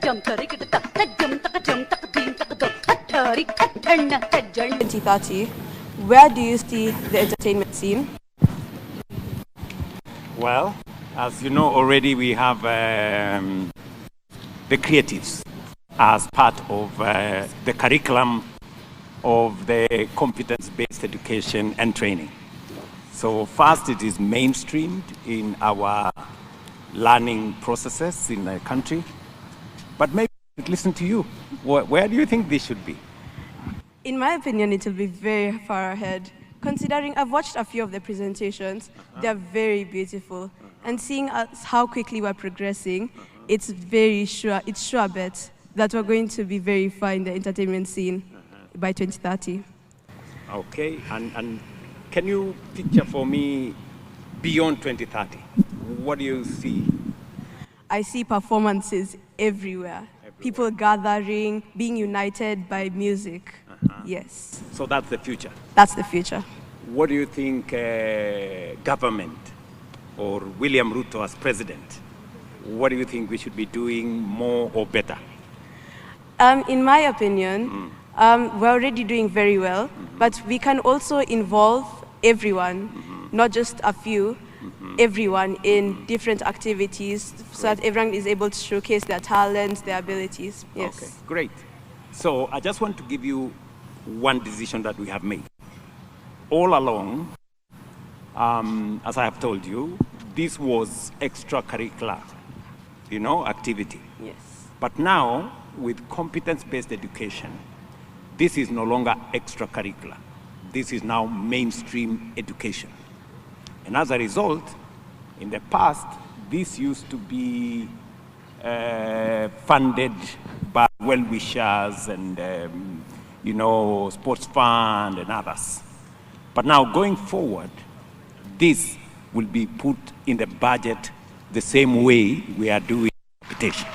2030, where do you see the entertainment scene? Well, as you know already, we have the creatives as part of the curriculum of the competence-based education and training. So first, it is mainstreamed in our learning processes in the country. But maybe listen to you. Where do you think this should be? In my opinion, it will be very far ahead. Considering I've watched a few of the presentations, they're very beautiful. And seeing us how quickly we're progressing, it's sure bet that we're going to be very far in the entertainment scene by 2030. Okay, and can you picture for me beyond 2030? What do you see? I see performances everywhere. People gathering, being united by music. Yes. So that's the future? That's the future. What do you think government or William Ruto as president, what do you think we should be doing more or better? In my opinion, we're already doing very well, but we can also involve everyone, not just a few, everyone in different activities so that everyone is able to showcase their talents, their abilities. Yes. Okay, great. So I just want to give you one decision that we have made. All along, as I have told you, this was extracurricular, activity. Yes. But now, with competence-based education, this is no longer extracurricular. This is now mainstream education. And as a result, in the past, this used to be funded by well-wishers and, sports fund and others. But now going forward, this will be put in the budget the same way we are doing competition.